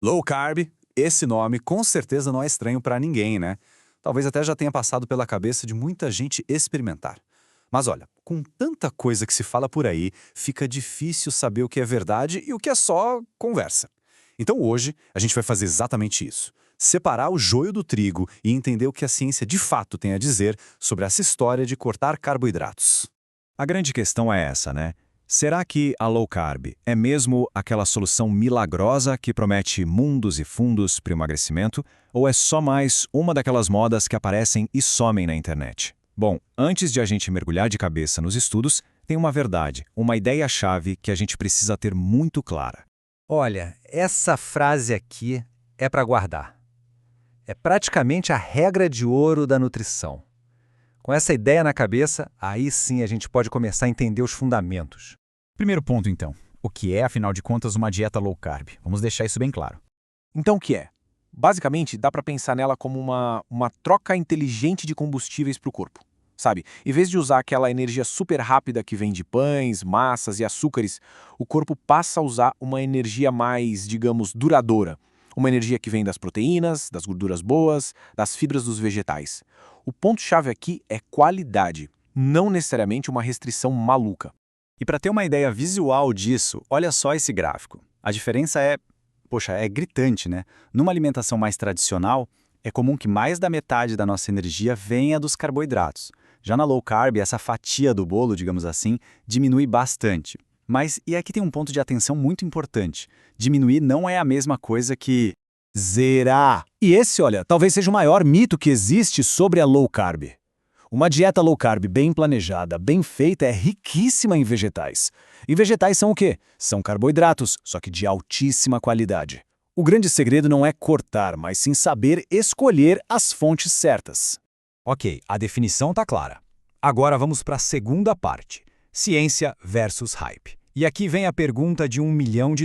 Low carb, esse nome com certeza não é estranho para ninguém, né? Talvez até já tenha passado pela cabeça de muita gente experimentar. Mas olha, com tanta coisa que se fala por aí, fica difícil saber o que é verdade e o que é só conversa. Então hoje a gente vai fazer exatamente isso. Separar o joio do trigo e entender o que a ciência de fato tem a dizer sobre essa história de cortar carboidratos. A grande questão é essa, né? Será que a low carb é mesmo aquela solução milagrosa que promete mundos e fundos para o emagrecimento, ou é só mais uma daquelas modas que aparecem e somem na internet? Bom, antes de a gente mergulhar de cabeça nos estudos, tem uma verdade, uma ideia-chave que a gente precisa ter muito clara. Olha, essa frase aqui é para guardar. É praticamente a regra de ouro da nutrição. Com essa ideia na cabeça, aí sim a gente pode começar a entender os fundamentos. Primeiro ponto, então. O que é, afinal de contas, uma dieta low carb? Vamos deixar isso bem claro. Então, o que é? Basicamente, dá para pensar nela como uma troca inteligente de combustíveis para o corpo. Sabe, em vez de usar aquela energia super rápida que vem de pães, massas e açúcares, o corpo passa a usar uma energia mais, digamos, duradoura. Uma energia que vem das proteínas, das gorduras boas, das fibras dos vegetais. O ponto-chave aqui é qualidade, não necessariamente uma restrição maluca. E para ter uma ideia visual disso, olha só esse gráfico. A diferença é gritante, né? Numa alimentação mais tradicional, é comum que mais da metade da nossa energia venha dos carboidratos. Já na low carb, essa fatia do bolo, digamos assim, diminui bastante. Mas, e aqui tem um ponto de atenção muito importante. Diminuir não é a mesma coisa que zerar. E esse, olha, talvez seja o maior mito que existe sobre a low carb. Uma dieta low carb bem planejada, bem feita, é riquíssima em vegetais. E vegetais são o quê? São carboidratos, só que de altíssima qualidade. O grande segredo não é cortar, mas sim saber escolher as fontes certas. Ok, a definição está clara. Agora vamos para a segunda parte. Ciência versus hype. E aqui vem a pergunta de $1 milhão.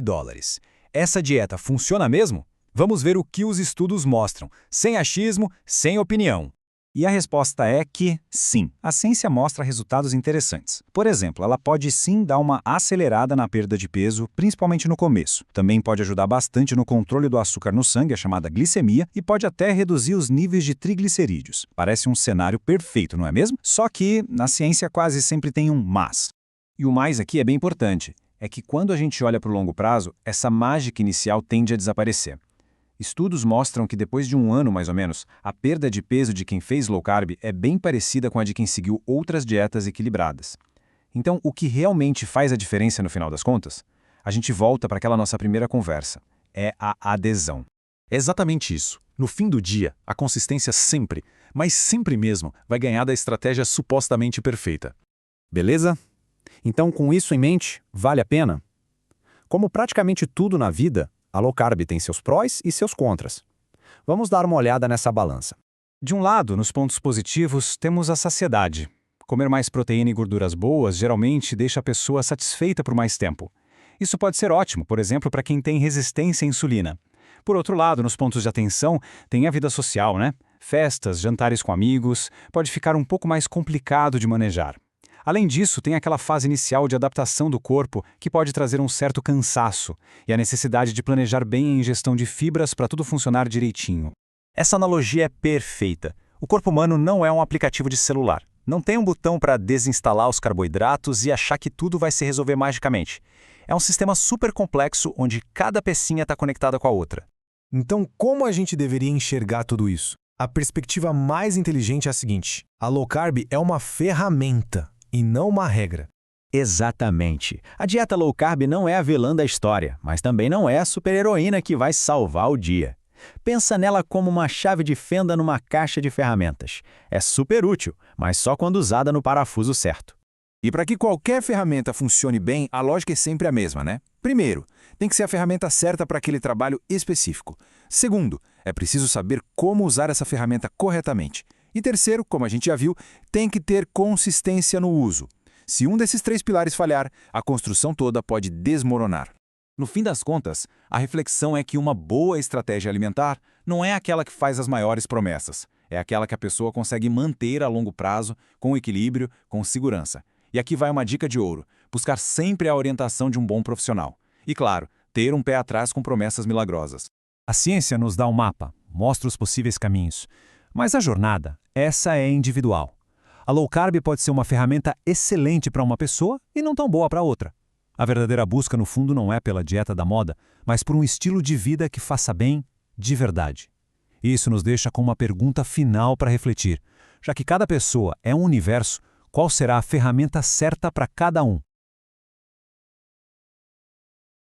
Essa dieta funciona mesmo? Vamos ver o que os estudos mostram, sem achismo, sem opinião. E a resposta é que sim, a ciência mostra resultados interessantes. Por exemplo, ela pode sim dar uma acelerada na perda de peso, principalmente no começo. Também pode ajudar bastante no controle do açúcar no sangue, a chamada glicemia, e pode até reduzir os níveis de triglicerídeos. Parece um cenário perfeito, não é mesmo? Só que na ciência quase sempre tem um mas. E o mais aqui é bem importante, é que quando a gente olha para o longo prazo, essa mágica inicial tende a desaparecer. Estudos mostram que depois de um ano, mais ou menos, a perda de peso de quem fez low carb é bem parecida com a de quem seguiu outras dietas equilibradas. Então, o que realmente faz a diferença no final das contas? A gente volta para aquela nossa primeira conversa. É a adesão. É exatamente isso. No fim do dia, a consistência sempre, mas sempre mesmo, vai ganhar da estratégia supostamente perfeita. Beleza? Então, com isso em mente, vale a pena? Como praticamente tudo na vida, a low carb tem seus prós e seus contras. Vamos dar uma olhada nessa balança. De um lado, nos pontos positivos, temos a saciedade. Comer mais proteína e gorduras boas geralmente deixa a pessoa satisfeita por mais tempo. Isso pode ser ótimo, por exemplo, para quem tem resistência à insulina. Por outro lado, nos pontos de atenção, tem a vida social, né? Festas, jantares com amigos, pode ficar um pouco mais complicado de manejar. Além disso, tem aquela fase inicial de adaptação do corpo que pode trazer um certo cansaço e a necessidade de planejar bem a ingestão de fibras para tudo funcionar direitinho. Essa analogia é perfeita. O corpo humano não é um aplicativo de celular. Não tem um botão para desinstalar os carboidratos e achar que tudo vai se resolver magicamente. É um sistema super complexo onde cada pecinha está conectada com a outra. Então, como a gente deveria enxergar tudo isso? A perspectiva mais inteligente é a seguinte: a low carb é uma ferramenta e não uma regra. Exatamente. A dieta low carb não é a vilã da história, mas também não é a super-heroína que vai salvar o dia. Pensa nela como uma chave de fenda numa caixa de ferramentas. É super útil, mas só quando usada no parafuso certo. E para que qualquer ferramenta funcione bem, a lógica é sempre a mesma, né? Primeiro, tem que ser a ferramenta certa para aquele trabalho específico. Segundo, é preciso saber como usar essa ferramenta corretamente. E terceiro, como a gente já viu, tem que ter consistência no uso. Se um desses três pilares falhar, a construção toda pode desmoronar. No fim das contas, a reflexão é que uma boa estratégia alimentar não é aquela que faz as maiores promessas. É aquela que a pessoa consegue manter a longo prazo, com equilíbrio, com segurança. E aqui vai uma dica de ouro: buscar sempre a orientação de um bom profissional. E claro, ter um pé atrás com promessas milagrosas. A ciência nos dá um mapa, mostra os possíveis caminhos. Mas a jornada, essa é individual. A low carb pode ser uma ferramenta excelente para uma pessoa e não tão boa para outra. A verdadeira busca, no fundo, não é pela dieta da moda, mas por um estilo de vida que faça bem de verdade. Isso nos deixa com uma pergunta final para refletir. Já que cada pessoa é um universo, qual será a ferramenta certa para cada um?